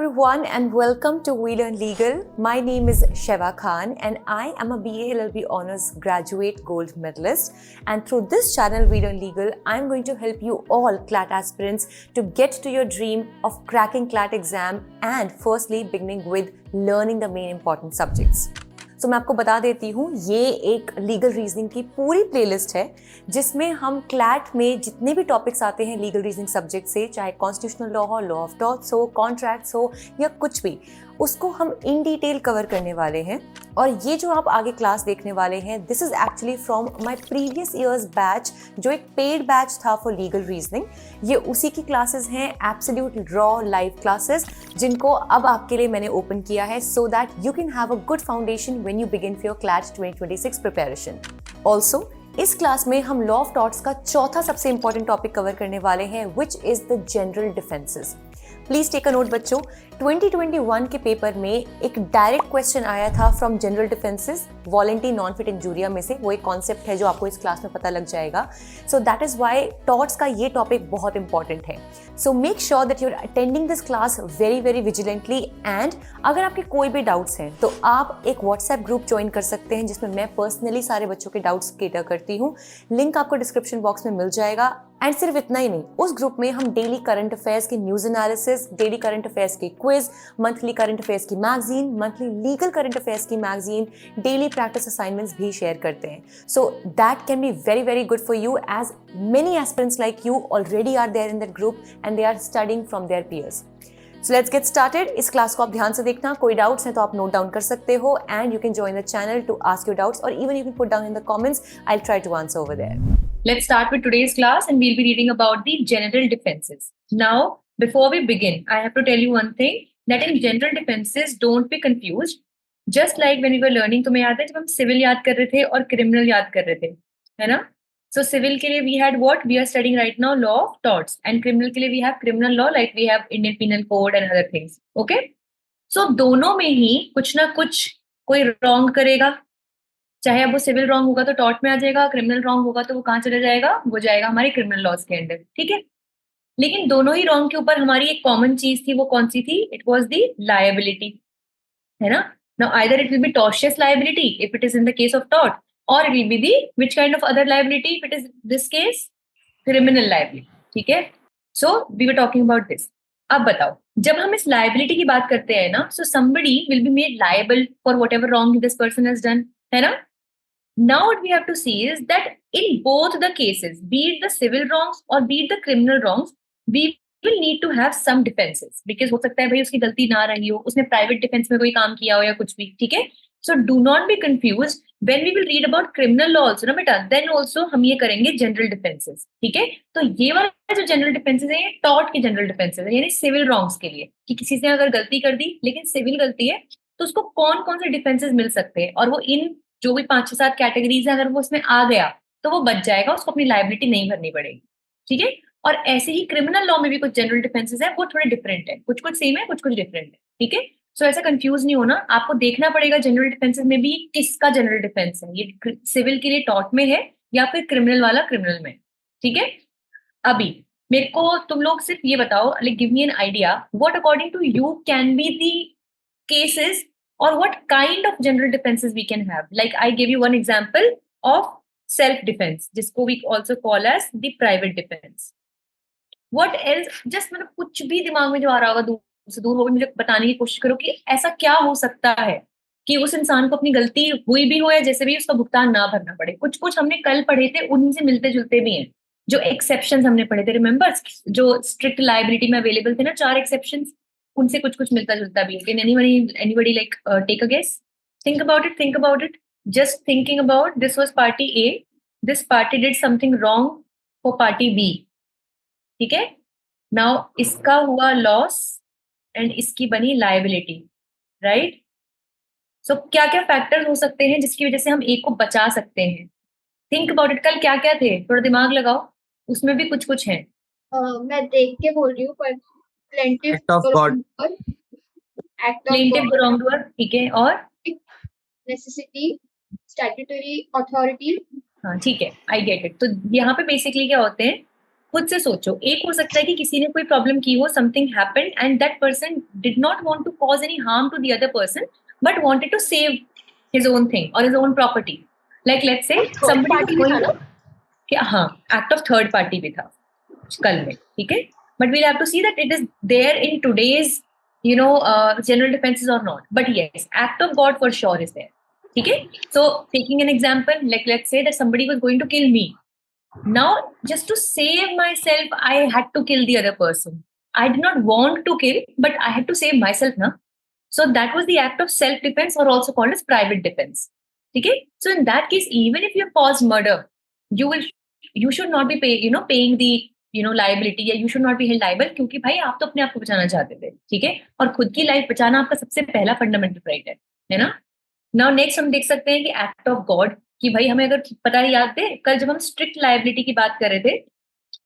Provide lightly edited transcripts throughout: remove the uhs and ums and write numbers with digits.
everyone and welcome to We Learn Legal. My name is Sheva Khan and I am a BA LLB Honours Graduate Gold Medalist, and through this channel We Learn Legal, I am going to help you all CLAT aspirants to get to your dream of cracking CLAT exam and firstly beginning with learning the main important subjects. तो मैं आपको बता देती हूँ, ये एक legal reasoning की पूरी प्लेलिस्ट है जिसमें हम क्लैट में जितने भी टॉपिक्स आते हैं लीगल रीजनिंग सब्जेक्ट से, चाहे कॉन्स्टिट्यूशनल लॉ हो, लॉ ऑफ टॉर्ट्स हो, कॉन्ट्रैक्ट्स हो या कुछ भी, उसको हम इन डिटेल कवर करने वाले हैं। और ये जो आप आगे क्लास देखने वाले हैं, this is actually from my previous years batch, जो एक पेड बैच था फॉर लीगल रीजनिंग। ये उसी की क्लासेस हैं, एब्सोल्यूट रॉ लाइव क्लासेस, जिनको अब आपके लिए मैंने ओपन किया है so that you can have a good foundation when you begin for your CLAT 2026 preparation. Also इस क्लास में हम लॉ ऑफ टॉर्ट्स का चौथा सबसे इंपॉर्टेंट टॉपिक कवर करने वाले हैं, which is the general defences. Please take a note बच्चों, 2021 के पेपर में एक डायरेक्ट क्वेश्चन आया था from general defences, volenti non fit injuria में से। वो एक कॉन्सेप्ट है जो आपको इस क्लास में पता लग जाएगा। So that is why torts का ये टॉपिक बहुत इंपॉर्टेंट है। So make sure that you are attending this class very very vigilantly. And अगर आपके कोई भी डाउट्स हैं तो आप एक व्हाट्सएप ग्रुप ज्वाइन कर सकते हैं जिसमें मैं पर्सनली सारे बच्चों के डाउट्स केटर करती हूँ। लिंक आपको डिस्क्रिप्शन बॉक्स में मिल जाएगा। एंड सिर्फ इतना ही नहीं, उस ग्रुप में हम डेली करंट अफेयर्स की news analysis, daily current affairs की क्विज, मंथली करंट अफेयर्स की magazine, monthly legal current affairs की मैगजीन, डेली प्रैक्टिस असाइनमेंट्स भी शेयर करते हैं। So that can be very very good for you, as many aspirants like you already are there in that group and they are studying from their peers. So let's get started. इस class को आप ध्यान से देखना, कोई doubts हैं तो आप नोट डाउन कर सकते हो and you can join the channel to ask your doubts, और even you can put down in the comments, I will try to answer over there. Let's start with today's class and we'll be reading about the general defenses. Now, before we begin, I have to tell you one thing, that in general defenses, don't be confused. Just like when we were learning, तुम्हें याद है जब हम civil याद कर रहे थे और क्रिमिनल याद कर रहे थे, है ना? So सिविल के लिए we had what? We are studying right now law of torts, and criminal के लिए we have criminal law, like we have Indian Penal Code and other things. Okay? So दोनों में ही कुछ ना कुछ कोई wrong करेगा, चाहे अब वो सिविल रॉन्ग होगा तो टॉर्ट में आ जाएगा, क्रिमिनल रॉन्ग होगा तो वो कहाँ चला जाएगा, वो जाएगा हमारे क्रिमिनल लॉज के अंडर, ठीक है। लेकिन दोनों ही रॉन्ग के ऊपर हमारी एक कॉमन चीज थी, वो कौन सी थी? इट वाज द लायबिलिटी, है ना। Now either it will be tortious liability if it is in the case of tort, और it will be the which kind of other liability if it is this case criminal liability, ठीक है। So we were talking about this. अब बताओ, जब हम इस liability की बात करते हैं ना, so somebody will be made liable for whatever wrong this person has done, है ना। Now what we have to see is that in both the cases, be it the civil wrongs or be it the criminal wrongs, we will need to have some defenses, because हो सकता है भाई उसकी गलती ना रही हो, उसने private defense में कोई काम किया हो या कुछ भी, ठीक है। So do not be confused when we will read about criminal law also, ना बेटा, then also हम ये करेंगे general defenses, ठीक है। तो ये वाला जो general defenses है, ये tort के general defenses है, यानी civil wrongs के लिए, कि किसी ने अगर गलती कर दी लेकिन civil गलती है तो उसको कौन कौन से defenses मिल सकते हैं, और वो इन जो भी 5-6-7 कैटेगरीज है, अगर वो उसमें आ गया तो वो बच जाएगा, उसको अपनी लायबिलिटी नहीं भरनी पड़ेगी, ठीक है। और ऐसे ही क्रिमिनल लॉ में भी कुछ जनरल डिफेंसेस है, वो थोड़े डिफरेंट है, कुछ कुछ सेम है, कुछ कुछ डिफरेंट है, ठीक है। सो ऐसा कंफ्यूज नहीं होना, आपको देखना पड़ेगा जनरल डिफेंसेस में भी किसका जनरल डिफेंस है, ये सिविल के लिए टॉर्ट में है या फिर क्रिमिनल वाला क्रिमिनल में, ठीक है। अभी मेरे को तुम लोग सिर्फ ये बताओ, like give me an idea, what according to you can be the cases or what kind of general defenses we can have. Like I gave you one example of self defense, जिसको we also call as the private defense. What else? Just मतलब कुछ भी दिमाग में जो आ रहा होगा दूर से दूर, वो भी मुझे बताने की कोशिश करो कि ऐसा क्या हो सकता है कि उस इंसान को अपनी गलती हुई भी हो या जैसे भी उसका भुगतान ना भरना पड़े। कुछ कुछ हमने कल पढ़े थे, उन्हीं से मिलते जुलते भी हैं, जो एक्सेप्शन हमने पढ़े थे, रिमेम्बर, जो स्ट्रिक्ट लायबिलिटी में अवेलेबल थे ना 4 एक्सेप्शन, उनसे कुछ कुछ मिलता जुलता भी है। Can anybody like take a guess? Think about it. Just thinking about, this was party A, this party did something wrong for party B, ठीक है। Now इसका हुआ लॉस एंड इसकी बनी लायबिलिटी, राइट। सो क्या क्या फैक्टर्स हो सकते हैं जिसकी वजह से हम एक को बचा सकते हैं? Think about it. कल क्या क्या थे, थोड़ा दिमाग लगाओ, उसमें भी कुछ कुछ है। मैं देख के बोल रही हूँ, पर Act of God. Plaintiff wrongdoer, ठीक है, और नेसेसिटी, स्टैट्यूटरी अथॉरिटी। हाँ ठीक है, आई गेट इट। तो यहाँ पे बेसिकली क्या होते हैं, खुद से सोचो, एक हो सकता है कि किसी ने कोई प्रॉब्लम की हो, something happened and that person did not want to cause any harm to the other person but wanted to save his own thing और his own property. Like let's say somebody was going to, क्या, हाँ, act of third party भी था कल में, ठीक है, but we'll have to see that it is there in today's general defenses or not, but yes, act of God for sure is there. Okay, so taking an example, like let's say that somebody was going to kill me. Now, just to save myself, I had to kill the other person. I did not want to kill, but I had to save myself, na? So that was the act of self-defense, or also called as private defense. Okay, so in that case, even if you have caused murder, you should not be paying the liability, या you should not be held liable, क्योंकि भाई आप तो अपने आप को बचाना चाहते थे, ठीक है, और खुद की लाइफ बचाना आपका सबसे पहला फंडामेंटल राइट है ना. नाउ नेक्स्ट हम देख सकते हैं कि एक्ट ऑफ गॉड, कि भाई हमें अगर पता है, याद है कल जब हम स्ट्रिक्ट लायबिलिटी की बात कर रहे थे,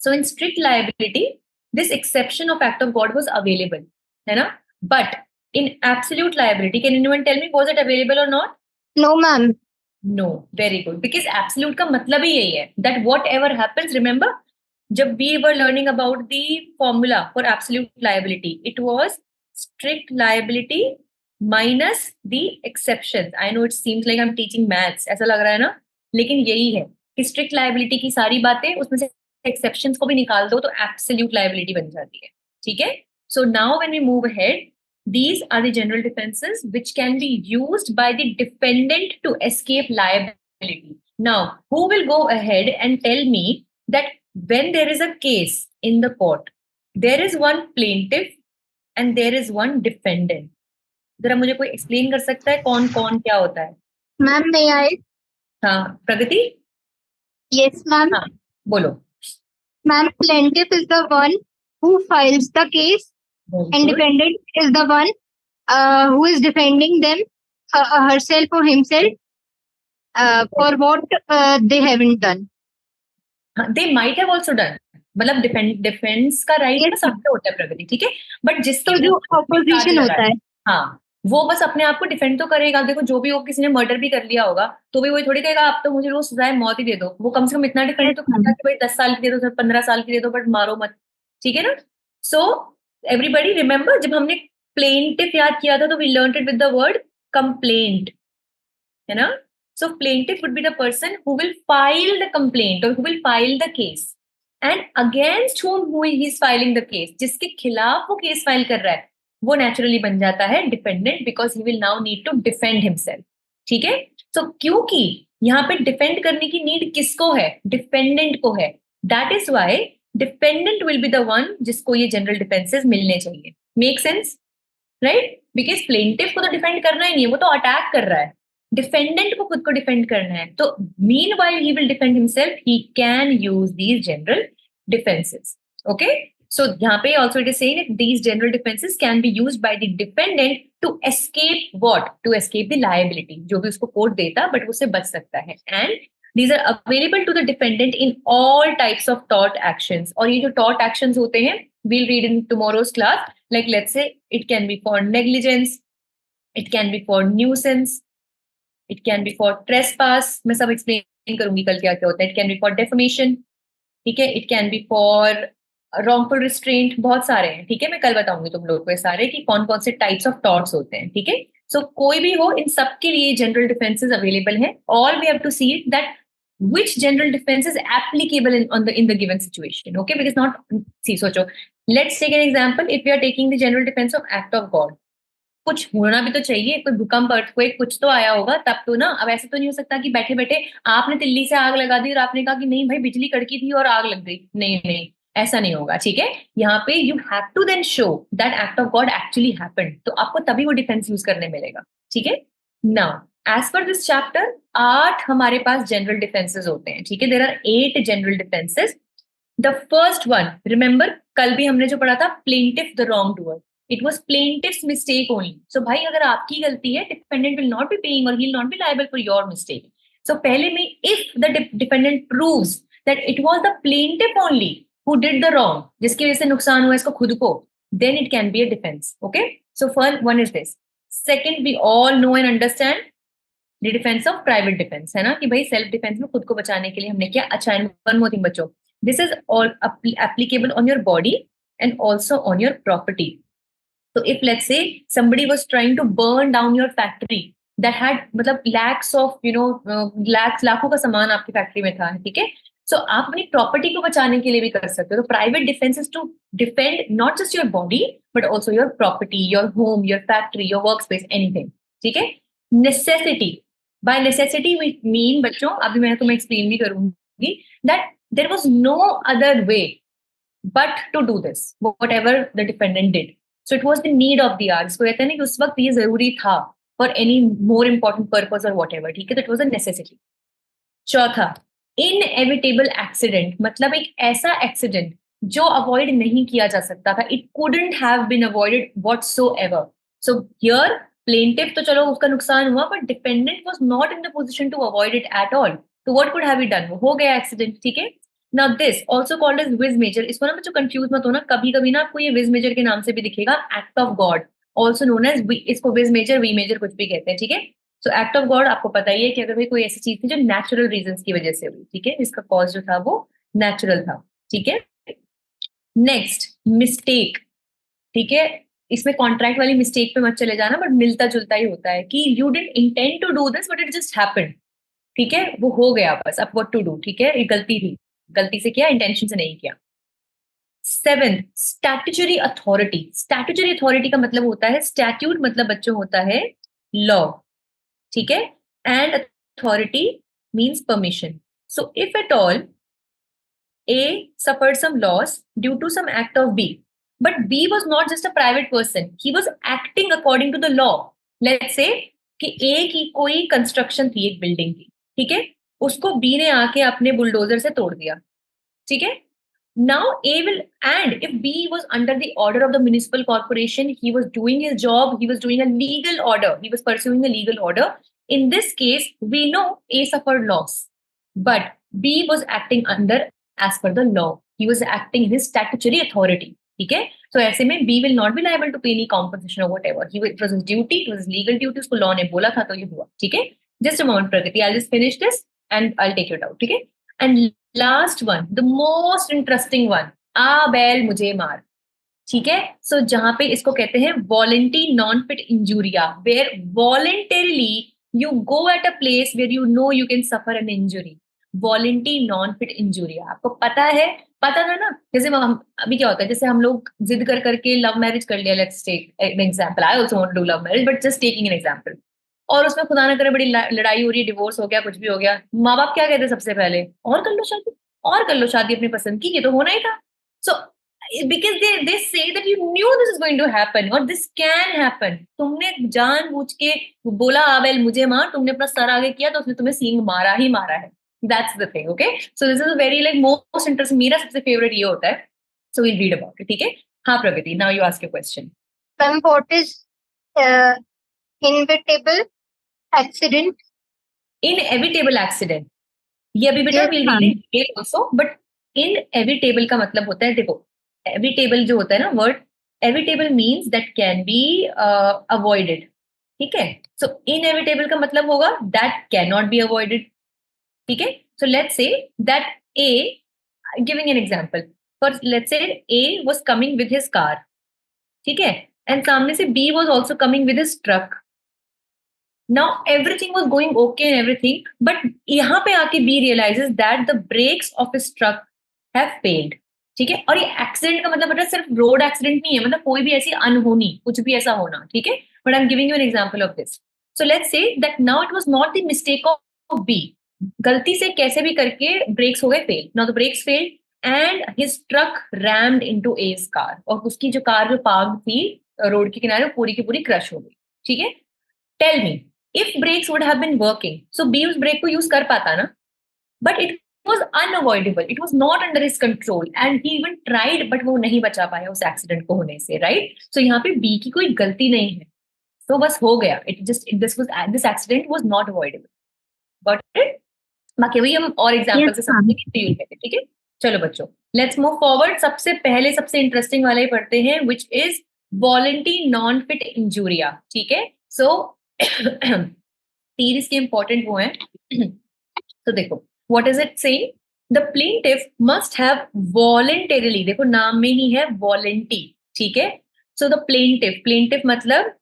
so in strict liability this exception of act of God was available, है ना, but in absolute liability, can anyone tell me was it available और not? No, ma'am. No, very good, because absolute का मतलब ही यही है that whatever happens, remember जब we were learning about the formula for absolute liability, it was strict liability minus the exceptions. I know it seems like I am teaching maths, ऐसा लग रहा है ना, लेकिन यही है कि स्ट्रिक्ट लायबिलिटी की सारी बातें, उसमें से एक्सेप्शंस को भी निकाल दो तो एब्सोल्यूट लायबिलिटी बन जाती है, ठीक है. So now when we move ahead, these are the general defenses which can be used by the defendant to escape liability. Now, who will go ahead and tell me that when there is a case in the court, there is one plaintiff and there is one defendant? जरा मुझे कोई explain कर सकता है कौन कौन क्या होता है? Ma'am, may I? हाँ, प्रगति? Yes, ma'am. हाँ, बोलो. Ma'am, plaintiff is the one who files the case, Very and good. defendant is the one who is defending them, herself or himself, for what they haven't done. हाँ, they might have also done. मतलब defence का right Yes, ना सबका होता है प्रगति, ठीक है, but जिसके तो जो ऊपर opposition charge होता लगा है, हाँ, वो बस अपने आप को डिफेंड तो करेगा. देखो, जो भी हो, किसी ने मर्डर भी कर लिया होगा तो भी वही थोड़ी कहेगा आप तो मुझे रोज सजाए मौत ही दे दो. वो कम से कम इतना डिफेंड Yes, तो करेगा ma'am. कि भाई 10 साल की दे दो, 15 साल की दे दो, बट मारो मत, ठीक है ना. सो एवरीबडी रिमेंबर, जब हमने प्लेंटिफ याद किया था तो we learned it with the word complaint, है ना. So plaintiff would be the person who will file the complaint or who will file the case, and against whom he is filing the case, जिसके खिलाफ वो case file कर रहा है, वो naturally बन जाता है dependent, because he will now need to defend himself, ठीक है. सो क्योंकि यहाँ पे डिफेंड करने की नीड किसको है? डिफेंडेंट को है. That is why defendant will be the one जिसको ये जनरल डिफेंसेस मिलने चाहिए. Make sense, right? Because plaintiff को तो डिफेंड करना ही नहीं है, वो तो अटैक कर रहा है. डिफेंडेंट को खुद को डिफेंड करना है. तो meanwhile he will defend himself, he can use these general defenses. Okay, so यहाँ पे also it is saying that these general defenses can be used by the defendant to escape what? To escape the liability. जो भी उसको court देता but उससे बच सकता है. And these are available to the defendant in all types of tort actions. और ये जो tort actions होते हैं, we'll read in tomorrow's class. Like let's say it can be for negligence, it can be for nuisance, it can be for trespass. मैं सब explain करूंगी कल क्या क्या होता है. It can be for defamation, ठीक है, it can be for wrongful restraint, बहुत सारे हैं, ठीक है. मैं कल बताऊंगी तुम लोग को ये सारे कि कौन कौन से टाइप्स ऑफ टॉर्ट्स होते हैं, ठीक है. सो कोई भी हो, इन सब के लिए जनरल डिफेंसेस अवेलेबल हैं. All we have to see it that which general defense is applicable in the given situation. Okay, because not, see, सोचो, let's take an example. If we are taking the general defense of act of God, कुछ होना भी तो चाहिए, कोई भूकंप, earthquake कुछ तो आया होगा तब तो ना. अब ऐसा तो नहीं हो सकता कि बैठे बैठे आपने तिल्ली से आग लगा दी और आपने कहा कि नहीं भाई बिजली कड़की थी और आग लग गई. नहीं नहीं, ऐसा नहीं होगा, ठीक है. यहाँ पे you have to then show that act of God actually happened, तो आपको तभी वो डिफेंस यूज करने मिलेगा, ठीक है. Now as per this chapter 8 हमारे पास जनरल डिफेंसेस होते हैं, ठीक है. There are 8 general defences. The first one, remember कल भी हमने जो पढ़ा था, plaintiff the wrongdoer. It was plaintiff's mistake only. So भाई अगर आपकी गलती है, defendant will not be paying or he'll not be liable for your mistake. So पहले में if the defendant proves that it was the plaintiff only who did the wrong, जिसकी वजह से नुकसान हुआ इसको खुद को, then it can be a defense. Okay? So first one is this. Second, we all know and understand the defense of private defense, है ना, कि भाई सेल्फ डिफेंस में खुद को बचाने के लिए हमने क्या. अच्छा, and one more thing बच्चों, This is all applicable on your body and also on your property. So if let's say somebody was trying to burn down your factory that had मतलब lakhs of लाखों का सामान आपकी factory में था, ठीक है? So आप अपनी प्रॉपर्टी को बचाने के लिए भी कर सकते हो. तो private defence is to defend not just your body but also your property, your home, your factory, your work space, anything. ठीक है? Necessity, by necessity we mean बच्चों, अभी मैं तुम्हें एक्सप्लेन भी करूंगी that there was no other way but to do this whatever the defendant did. So it was the need of the hour. इसको कहते हैं ना कि उस वक्त ये जरूरी था for any more important purpose और व्हाटएवर. ठीक है? That was a necessity. चौथा, इनएविटेबल एक्सीडेंट, मतलब एक ऐसा एक्सीडेंट जो अवॉइड नहीं किया जा सकता था. It couldn't have been avoided whatsoever. So here plaintiff तो चलो उसका नुकसान हुआ but dependent was not in the position to avoid it at all. तो what could have he done? वो हो गया एक्सीडेंट. ठीक है? Now this also called as vis major. इसको ना बच्चों कंफ्यूज मत होना, कभी कभी ना आपको ये विज मेजर के नाम से भी दिखेगा. Act of God also known as, इसको विज मेजर, वी मेजर कुछ भी कहते हैं. ठीक है? सो एक्ट ऑफ गॉड आपको पता ही है कि अगर भाई कोई ऐसी चीज थी जो नेचुरल रीजंस की वजह से हुई. ठीक है? इसका कॉज जो था वो नेचुरल था. ठीक है? Next, mistake. ठीक है? इसमें कॉन्ट्रैक्ट वाली मिस्टेक पे मत चले जाना, बट मिलता जुलता ही होता है कि you didn't intend to do this but it just happened. ठीक है? वो हो गया बस, अब व्हाट टू डू. ठीक है? ये गलती थी, गलती से किया, इंटेंशन से नहीं किया. Seventh, statutory authority. Statutory authority का मतलब होता है, स्टैट्यूट मतलब बच्चों होता है लॉ. ठीक है? And authority means permission. So if at all A suffered some loss due to some act of B, but B was not just a private person, he was acting according to the law. Let's say कि A की कोई construction थी एक building की, ठीक है? उसको B ने आके अपने बुलडोजर से तोड़ दिया. ठीक है? Now A will, and if B was under the order of the municipal corporation, he was doing his job, he was doing a legal order, he was pursuing a legal order. In this case, we know A suffered loss, but B was acting under as per the law. He was acting in his statutory authority. ठीक है? So ऐसे में B will not be liable to pay any compensation or whatever. It was his duty, it was his legal duty. उसको law ने बोला था तो ये हुआ. ठीक है? Just a moment, Pragati. I'll just finish this and I'll take it out. ठीक है? And last one, the most interesting one. आ बैल मुझे मार. ठीक है? So जहां पे इसको कहते हैं voluntary non-fit injuria, where voluntarily you go at a place where you know you can suffer an injury. Volenti non fit injuria. आपको पता था ना? जैसे हम अभी क्या होता है, जैसे हम लोग जिद कर करके लव मैरिज कर लिया. Let's take an example. I also want to do love marriage but just taking an example. और उसमें खुदा ना करे बड़ी लड़ाई हो रही है, डिवोर्स हो गया, कुछ भी हो गया. माँ बाप क्या कहते हैं सबसे पहले? और कर लो शादी, और कर लो शादी अपनी पसंद की, ये तो होना ही था. सो because they say that you knew this is going to happen or this can happen. तुमने जानबूझ के बोला आबेल मुझे मार, तुमने अपना सर आगे किया तो उसने तुम्हें सींग मारा ही मारा है. That's the thing, okay? So this is a very like most interesting. मेरा सबसे favorite ये होता है. So we'll read about it. ठीक है? हाँ प्रगति. Now you ask your question. What is inevitable accident? Inevitable accident. ये अभी बेटा we'll read in detail also. But inevitable का मतलब होता है, देखो, evitable जो होता है ना word, evitable means that can be avoided. ठीक है? So inevitable का मतलब होगा that cannot be avoided. ठीक है? So let's say that A, giving an example, for let's say A was coming with his car, ठीक है? And सामने से B was also coming with his truck. Now everything was going okay and everything, but यहाँ पे आके B realizes that the brakes of his truck have failed. ठीक है? और ये एक्सीडेंट का मतलब बेटा सिर्फ रोड एक्सीडेंट नहीं है, मतलब कोई भी ऐसी अनहोनी, कुछ भी ऐसा होना. ठीक है? But I'm giving you an example of this. So let's say that now it was not the mistake of B. गलती से कैसे भी करके ब्रेक्स हो गए fail. Now the brakes failed and his truck rammed into A's car. और उसकी जो कार जो पार्क थी रोड के किनारे पूरी की पूरी क्रश हो गई. ठीक है? Tell me, if brakes would have been working, so B उस ब्रेक को यूज कर पाता ना? But it was unavoidable, it was not under his control and he even tried, but वो नहीं बचा पाया उस एक्सीडेंट को होने से. राइट? सो यहाँ पे बी की कोई गलती नहीं है. तो बस हो गया. It just this accident was not avoidable. But बाकी वही हम और एग्जांपल से समझेंगे. ठीक है? चलो बच्चों, लेट्स मूव फॉरवर्ड. सबसे पहले सबसे इंटरेस्टिंग वाला ही पढ़ते हैं, which is voluntary non fit injuria. ठीक है? सो 3 इसके इंपॉर्टेंट वो हैं. तो देखो, what is it saying? The plaintiff must have voluntarily, देखो नाम में ही है वॉलंटी, ठीक है। सो द प्लेंटिफ मतलब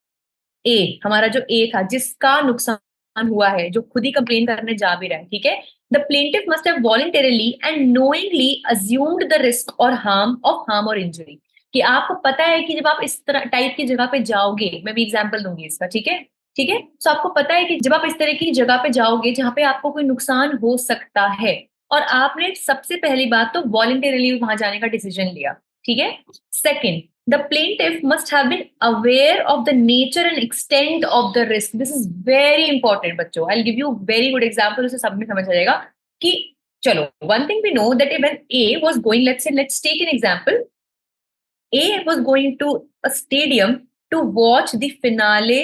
ए, हमारा जो ए था जिसका नुकसान हुआ है, जो खुद ही कंप्लेन करने जा भी रहा है, ठीक है। The plaintiff must have voluntarily and knowingly assumed the risk और हार्म और इंजरी, कि आपको पता है कि जब आप इस तरह टाइप की जगह पे जाओगे, मैं भी एग्जांपल दूंगी इसका, ठीक है, ठीक है। तो आपको पता है कि जब आप इस तरह की जगह पे जाओगे जहां पे आपको कोई नुकसान हो सकता है, और आपने सबसे पहली बात तो वॉलंटरीली वहां जाने का डिसीजन लिया, ठीक है। Second, the plaintiff must have been aware of the nature and extent of the risk. This is very important, बच्चों. I'll give you very good example, उसे सब में समझ आ जाएगा कि चलो, one thing we know that when A was going, let's take an example. A was going to a stadium to watch the finale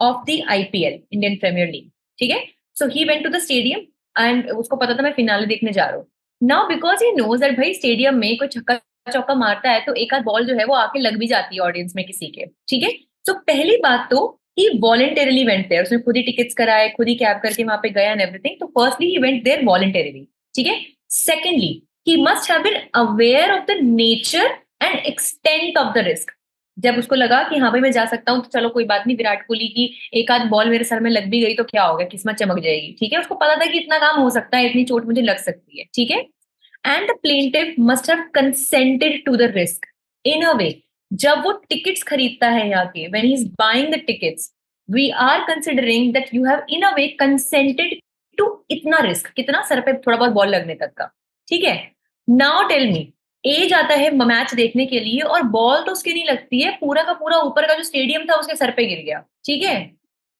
of the IPL, Indian Premier League. ठीक है? So he went to the stadium and उसको पता था मैं finale देखने जा रहा हूँ. Now because he knows that भाई स्टेडियम में कोई छक्का चौका मारता है तो एक आध बॉल जो है वो आके लग भी जाती है ऑडियंस में किसी के, ठीक है। तो पहली बात तो ही वॉलंटरीली वेंट देयर, उसने खुद ही टिकट्स कराए, खुद ही कैब करके वहां पे गया एंड एवरीथिंग, तो firstly he went there voluntarily, ठीक है। Secondly, he must have been aware of the nature and extent of the risk. जब उसको लगा कि हाँ भाई मैं जा सकता हूँ तो चलो कोई बात नहीं, विराट कोहली की एक आध बॉल मेरे सर में लग भी गई तो क्या हो गया, किस्मत चमक जाएगी, ठीक है। उसको पता था कि इतना काम हो सकता है, इतनी चोट मुझे लग सकती है, ठीक है। And the plaintiff must have consented to the risk in a way. जब वो टिकट्स खरीदता है यहाँ के, when he is buying the tickets, we are considering that you have in a way consented to इतना रिस्क, कितना, sir पे थोड़ा बहुत बॉल लगने तक का, ठीक है। Now tell me, ए जाता है मैच देखने के लिए और बॉल तो उसकी नहीं लगती है, पूरा का पूरा ऊपर का जो स्टेडियम था उसके सर पे गिर गया, ठीक है।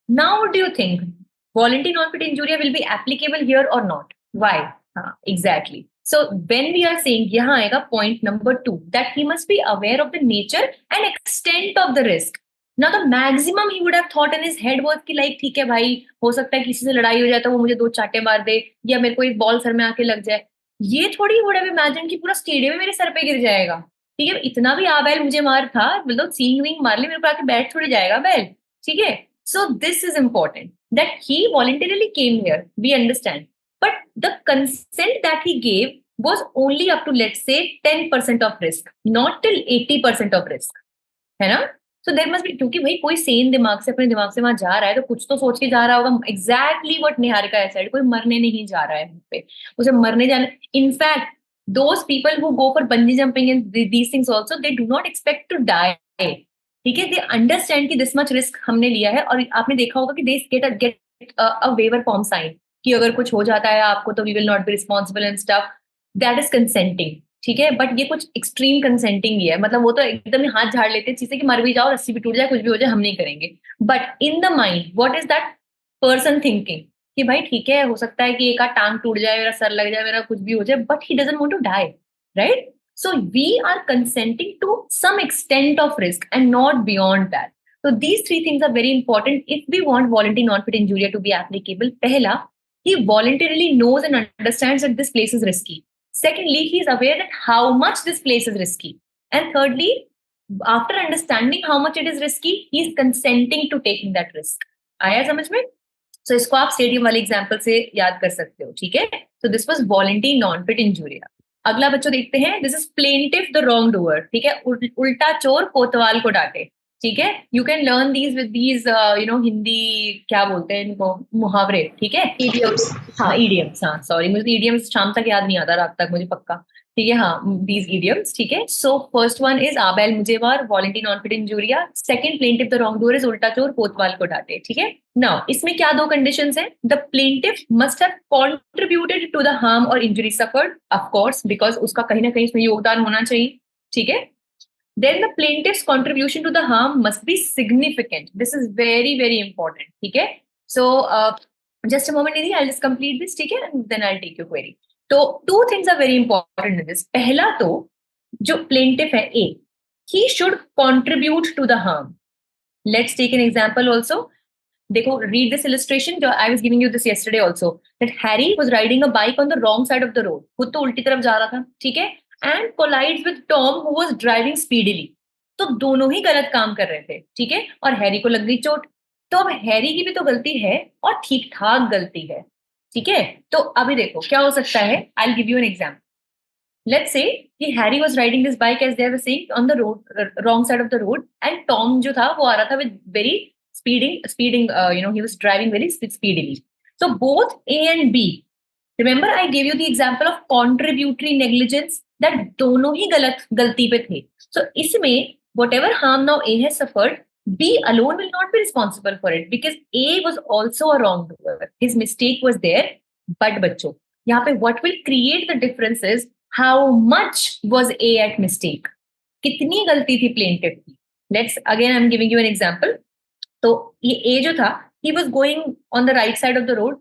Now what do you think? Voluntary non-fit injury will be applicable here or not? Why? हाँ, exactly. So when we are saying, यहाँ आएगा point number 2, that he must be aware of the nature and extent of the risk. Now the maximum he would have thought in his head was कि like ठीक है भाई, हो सकता है किसी से लड़ाई हो जाए तो वो मुझे 2 चाटे मार दे, या मेरे को एक बॉल सर में आके लग जाए। ये थोड़ी would have imagined कि पूरा स्टेडियम मेरे सर पे गिर जाएगा, ठीक है। इतना भी आबैल मुझे मार था, मतलब सींग विंग मार ली, मेरे को आके बैठ थोड़ी जाएगा बैल, ठीक है। So this is important that he voluntarily came here, we understand. But the consent that he gave was only up to, let's say, 10% of risk, not till 80% of risk, है ना। So there must be, क्योंकि भाई कोई सेन दिमाग से, अपने दिमाग से वहां जा रहा है तो कुछ तो सोच के जा रहा होगा। Exactly what Niharika has said, कोई मरने नहीं जा रहा है यहाँ पे, उसे मरने जाना। In fact those people who go for bungee jumping and these things also, they do not expect to die, ठीक है। They understand कि this much risk हमने लिया है, और आपने देखा होगा कि they get a waiver form sign कि अगर कुछ हो जाता है आपको तो we will not be responsible and stuff, that is consenting, ठीक है। बट ये कुछ एक्सट्रीम कंसेंटिंग ही है, मतलब वो तो एकदम हाथ झाड़ लेते हैं चीजें कि मर भी जाओ, रस्सी भी टूट जाए, कुछ भी हो जाए, हम नहीं करेंगे। But in the mind what is that person thinking कि भाई ठीक है, हो सकता है कि एक आध टांग टूट जाए, मेरा सर लग जाए, मेरा कुछ भी हो जाए, but he doesn't want to die, right. So we are consenting to some extent of risk and not beyond that. So these 3 things are very important if we want voluntary non-fit injury to be applicable. पहला, he voluntarily knows and understands that this place is risky. Secondly, he is aware that how much this place is risky. And thirdly, after understanding how much it is risky, he is consenting to taking that risk. आया समझ में? So इसको आप stadium वाले example से याद कर सकते हो, ठीक है। So this was voluntary non-fit injury. अगला बच्चों देखते हैं, this is plaintiff the wrongdoer, ठीक है। उल्टा चोर कोतवाल को डांटे, ठीक है। You can learn these with these Hindi क्या बोलते हैं इनको, मुहावरे, ठीक है, इडियम्स। हाँ इडियम्स, हाँ सॉरी, मुझे इडियम्स शाम तक याद नहीं आता, रात तक मुझे पक्का, ठीक है। हाँ दीज इडियम्स, ठीक है। सो फर्स्ट वन इज आबैल मुझे मार, voluntary non fit injuria. Second, plaintiff the wrongdoer is उल्टा चोर कोतवाल को डांटे, ठीक है। नाउ इसमें क्या 2 कंडीशंस हैं। The plaintiff must have contributed to the harm और injury suffered, of course, because उसका कहीं ना कहीं इसमें योगदान होना चाहिए, ठीक है। Then the plaintiff's contribution to the harm must be significant. This is very, very important. ठीक है? So, just a moment, Nidhi, I'll just complete this, ठीक है? And then I'll take your query. So, 2 things are very important in this. पहला तो, जो plaintiff है A, he should contribute to the harm. Let's take an example also. देखो, read this illustration. I was giving you this yesterday also. That Harry was riding a bike on the wrong side of the road. खुद तो उल्टी तरफ जा रहा था, ठीक है? And collides with Tom who was driving speedily. तो दोनों ही गलत काम कर रहे थे, ठीक है। और हैरी को लग गई चोट, तो अब हैरी की भी तो गलती है और ठीक ठाक गलती है। ठीक है, तो अभी देखो क्या हो सकता है. I give you an example. Let's say कि Harry was riding this bike as they were saying on the road, wrong side of the road, and Tom जो था वो आ रहा था with very speeding, he was driving very speedily. So both A and B, remember I gave you the example of contributory negligence, that दोनों ही गलती पे थे. So इसमें whatever harm now A has suffered, B alone will not be responsible for it because A was also a wrongdoer. His mistake was there, but बच्चों यहाँ पे what will create the difference is how much was A at mistake. कितनी गलती थी plaintiff की. Let's again I'm giving you an example. तो ये A जो था, he was going on the right side of the road,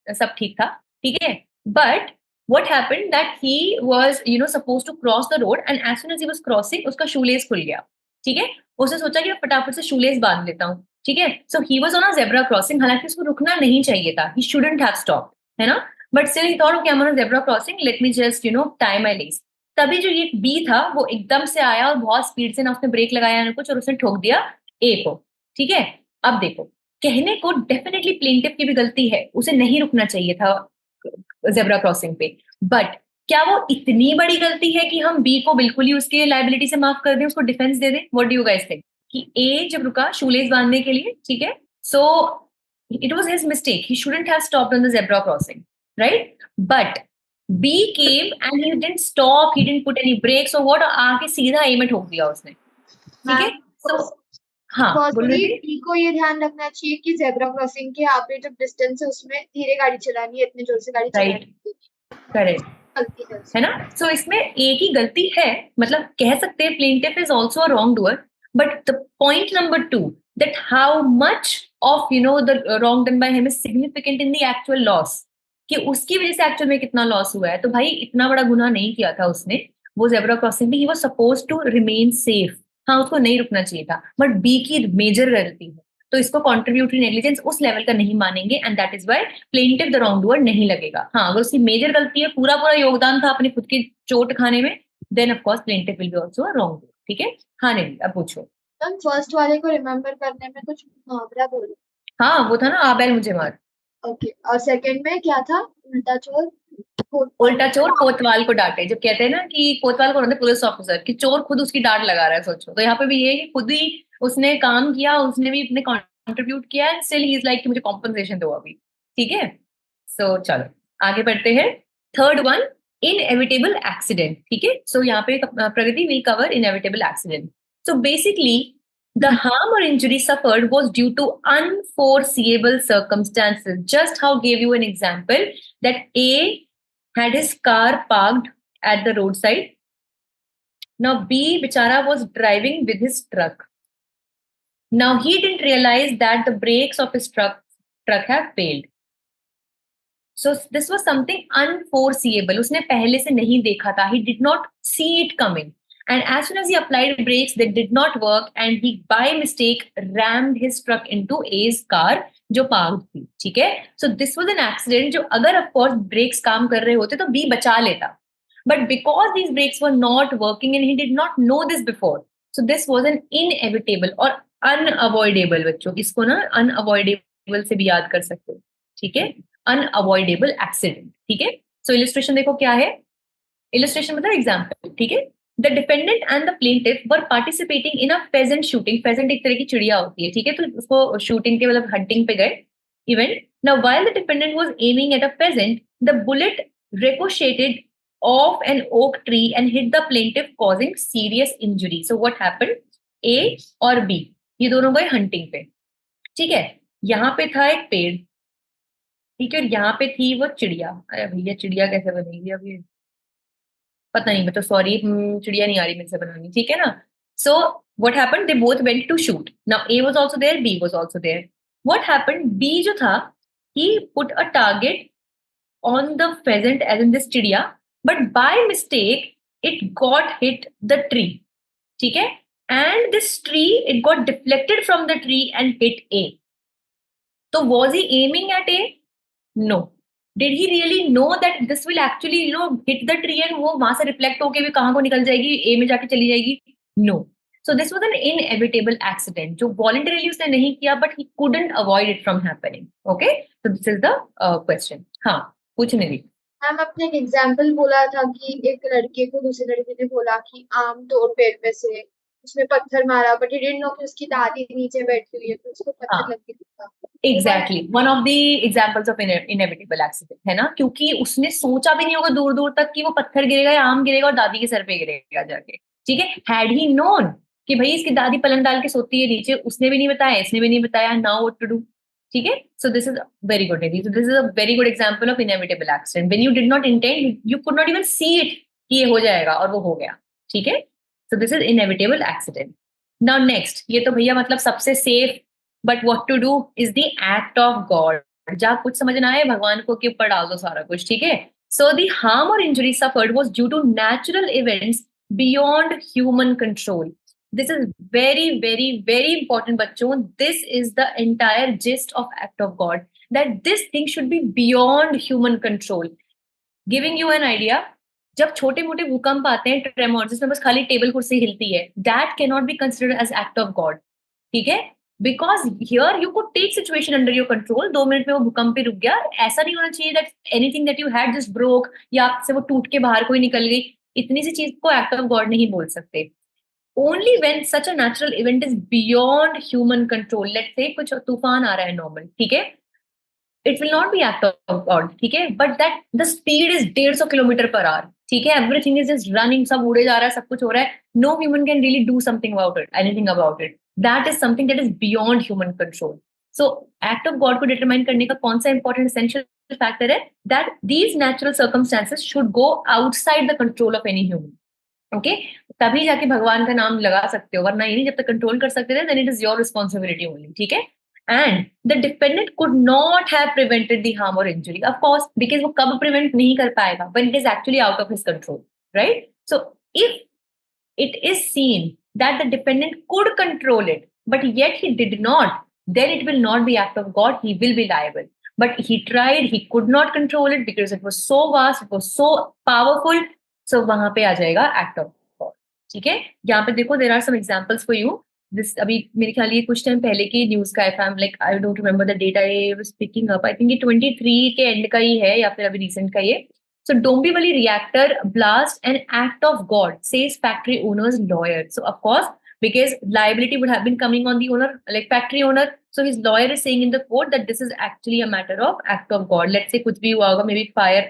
सब ठीक था, ठीक है. But what happened that he was supposed to cross the road, and as soon as he was crossing उसका shoelace खुल गया. ठीक है, उसने सोचा कि मैं फटाफट से shoelace बांध लेता हूँ. ठीक है, so he was on a zebra crossing. हालांकि उसको रुकना नहीं चाहिए था, he shouldn't have stopped, है ना. But still he thought, okay, I'm on a zebra crossing, let me just tie my lace. तभी जो ये B था वो एकदम से आया और बहुत स्पीड से ना उसने ब्रेक लगाया ना कुछ, और उसने ठोक दिया A को. ठीक है, अब देखो कहने को डेफिनेटली प्लेंटिफ की भी गलती है, उसे नहीं रुकना चाहिए था जेब्रा क्रॉसिंग पे. बट क्या वो इतनी बड़ी गलती है कि हम बी को बिल्कुल ही उसके लायबिलिटी से माफ कर दें, उसको डिफेंस दे दें? What do you guys think? कि ए जब रुका शूलेस बांधने के लिए, ठीक है, सो it was his mistake, he shouldn't have stopped on the zebra crossing, right? But B came and he didn't stop, he didn't put any brakes or what, आके सीधा A में ठोक दिया उसने. ठीक है, so हाँ, फर्स्टली B को ये ध्यान रखना चाहिए कि जेब्रा क्रॉसिंग के यहाँ पे जो डिस्टेंस है उसमें धीरे गाड़ी चलानी है, इतने जोर से गाड़ी चलानी है. करेक्ट है ना. सो इसमें A की गलती है, मतलब कह सकते हैं plaintiff is also a wrong doer. But the point number 2, that how much of the wrong done by him is significant in the actual loss, कि उसकी वजह से एक्चुअल में कितना लॉस हुआ है. तो भाई इतना बड़ा गुनाह नहीं किया था उसने, वो जेब्रा क्रॉसिंग पे he was supposed to remain safe. हाँ, उसको नहीं रुकना चाहिए था, बट बी की मेजर गलती है, तो इसको कॉन्ट्रीब्यूटरी नेग्लिजेंस उस लेवल का नहीं मानेंगे, and that is why plaintiff the wrong doer नहीं लगेगा. हाँ, अगर उसकी मेजर गलती है, पूरा योगदान था अपने खुद की चोट खाने में, then of course plaintiff will be also a wrong doer. ठीक है, हाँ नहीं अब पूछो. मैम फर्स्ट वाले को रिमेम्बर करने में कुछ मुहावरा बोलो. हाँ, वो था ना, आ बैल मुझे मार. ओके, और सेकंड में क्या था? उल्टा चोर कोतवाल को डांटे. जब कहते हैं ना कि कोतवाल को पुलिस ऑफिसर, कि चोर खुद उसकी डांट लगा रहा है, सोचो. तो यहाँ पे भी ये कि खुद ही उसने काम किया, उसने भी अपने कंट्रीब्यूट किया, and still he is like कि मुझे कॉम्पनसेशन दो अभी. ठीक है, सो चलो आगे बढ़ते हैं. Third one, inevitable accident. ठीक है, सो यहाँ पे Pragati will cover inevitable accident. So basically the harm or injury suffered was due to unforeseeable circumstances. Just how gave you an example that A had his car parked at the roadside. Now B bichara was driving with his truck. Now he didn't realize that the brakes of his truck have failed. So this was something unforeseeable. उसने पहले से नहीं देखा था. He did not see it coming. And as soon as he applied brakes, they did not work, and he by mistake rammed his truck into A's car जो parked थी. ठीक है, so this was an accident जो अगर of course brakes काम कर रहे होते तो B बचा लेता. But because these brakes were not working and he did not know this before, so this was an inevitable और unavoidable. बच्चों इसको ना unavoidable से भी याद कर सकते हो. ठीक है, unavoidable accident. ठीक है, so illustration देखो क्या है. Illustration मतलब example. ठीक है, The defendant and the plaintiff were participating in a pheasant shooting. Pheasant एक तरह की चिड़िया होती है. ठीक है, तो उसको शूटिंग के मतलब हंटिंग पे गए event. Now while the defendant was aiming at a pheasant, the bullet ricocheted off an oak tree and hit the plaintiff, causing serious injury. So what happened? A और B ये दोनों गए hunting पे. ठीक है, यहाँ पे था एक पेड़, ठीक है, और यहाँ पे थी वो चिड़िया. अरे भैया चिड़िया कैसे बनेगी अभी, पता नहीं, मतलब सॉरी चिड़िया नहीं आ रही मेरे से बनानी. ठीक है ना. So what happened, they both went to shoot. Now A was also there, B was also there. What happened, B जो था he put a target on the pheasant as in this चिड़िया, but by mistake it got hit the tree. ठीक है, and this tree it got deflected from the tree and hit A. तो was he aiming at A? No. Did he really know that this will actually hit the tree and वो वहां से reflect होके भी कहाँ को निकल जाएगी, ए में जाके चली जाएगी? No. So this was an inevitable accident जो voluntarily उसने नहीं किया, but he couldn't avoid it from happening. Okay, so this is the question. हाँ, पूछने दी. मैम आपने एक एग्जाम्पल बोला था कि एक लड़के को दूसरे लड़के ने बोला कि आम तोड़ पेड़ पे से, उसने पत्थर मारा, बट ही डिडंट नो कि उसकी दादी नीचे बैठी हुई है तो उसको पत्थर हाँ. लग गया था. Exactly. One of the examples of inevitable accident है ना, क्योंकि उसने सोचा भी नहीं होगा दूर दूर तक कि वो पत्थर गिरेगा या आम गिरेगा और दादी के सर पे गिरेगा जाके. ठीक है, had he known कि भाई इसकी दादी पलंग डाल के सोती है नीचे, उसने भी नहीं बताया, इसने भी नहीं बताया, now what to do. ठीक है, so this is very good, Nidhi. So this is a very good example of inevitable accident. When you did not intend, you could not even see it कि ये हो जाएगा और वो हो गया. ठीक है, so this is inevitable accident. Now next, ये तो भैया मतलब सबसे safe, but what to do is the act of God. जहाँ कुछ समझ ना आए भगवान को के ऊपर डाल दो सारा कुछ. ठीक है, so the harm or injury suffered was due to natural events beyond human control. This is very, very, very important, बच्चों. This is the entire gist of act of God, that this thing should be beyond human control. Giving you an idea, जब छोटे मोटे भूकंप आते हैं, tremor, जिसमें बस खाली टेबल कुर्सी हिलती है, that cannot be considered as act of God. ठीक है, because here you could take situation under your control. 2 minute में वो भूकंप भी रुक गया. ऐसा नहीं होना चाहिए that anything that you had just broke या आपसे वो टूट के बाहर कोई निकल गई. इतनी सी चीज को act of God नहीं बोल सकते. Only when such a natural event is beyond human control. Let's say कुछ तूफान आ रहा है normal, ठीक है, it will not be act of God, ठीक है, but that the speed is 150 kilometre per hour. ठीक है, everything is just running, सब उड़े जा रहा है, सब कुछ हो रहा है. No human can really do something about it, anything about it. That is something that is beyond human control. So act of God को determine करने का कौन सा important essential factor है, that these natural circumstances should go outside the control of any human. Okay, तभी जाके भगवान का नाम लगा सकते हो, वरना ये नहीं. जब तक कंट्रोल कर सकते थे, then it is your responsibility only. ठीक है, and the defendant could not have prevented the harm और इंजरी, ऑफ कोर्स, बिकॉज वो कब प्रिवेंट नहीं कर पाएगा, when it is actually out of his control, right. So if it is seen that the dependent could control it, but yet he did not, then it will not be act of God, he will be liable. But he tried, he could not control it because it was so vast, it was so powerful. So वहां पे आ जाएगा act of God. ठीक है, यहाँ पे देखो, there are some examples for you. This अभी मेरे ख्याल ये कुछ टाइम पहले की न्यूज का है. If I'm like, I don't remember the date I was picking up. I think ये 23 के एंड का ही है या फिर अभी रिसेंट का ये. So Dombivli reactor blast, an act of God, says factory owner's lawyer. So of course, because liability would have been coming on the owner, like factory owner. So his lawyer is saying in the court that this is actually a matter of act of God. Let's say कुछ भी हुआ होगा, maybe fire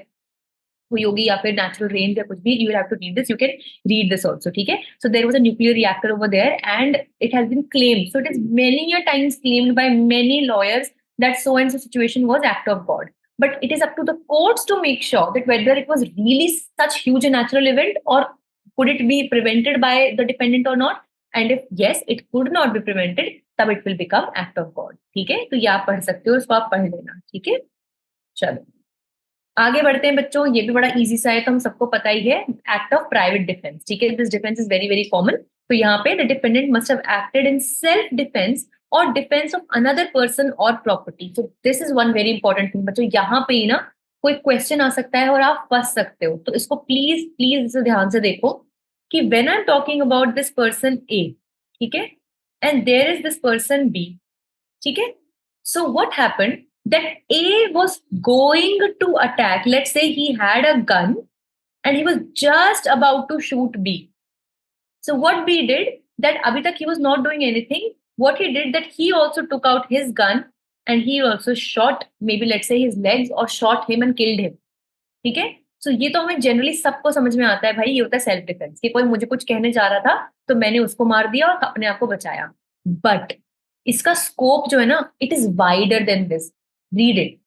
हुई होगी या फिर natural rain या कुछ भी. You will have to read this. You can read this also. ठीक है. So there was a nuclear reactor over there, and it has been claimed. So it is many a times claimed by many lawyers that so and so situation was act of God. But it is up to the courts to make sure that whether it was really such huge a natural event or could it be prevented by the dependent or not. And if yes, it could not be prevented, तब it will become act of God. ठीक है, तो ये आप पढ़ सकते हो, इसको आप पढ़ लेना. ठीक है, चलो आगे बढ़ते हैं बच्चों. ये भी बड़ा इजी सा है, तो हम सबको पता ही है, एक्ट ऑफ प्राइवेट डिफेंस. ठीक है, this defence is very very common. तो यहाँ पे the dependent must have acted in self defence or defense of another person or property. So this is one very important thing. बच्चों यहाँ पे ही ना कोई क्वेश्चन आ सकता है और आप फंस सकते हो, तो इसको प्लीज प्लीज इसे ध्यान से देखो कि when I'm talking about this person A, ठीक है, and there is this person B, ठीक है. So what happened, that A was going to attack. Let's say he had a gun and he was just about to shoot B. So what B did, that अभी तक he was not doing anything. What he did, that he also took out his gun and he also shot, maybe let's say his legs, or shot him and killed him. ठीक है, सो ये तो हमें generally सबको समझ में आता है भाई, ये होता है सेल्फ डिफेंस, कि कोई मुझे कुछ कहने जा रहा था तो मैंने उसको मार दिया और अपने आप को बचाया. बट इसका स्कोप जो है ना, it is wider than this. Read it.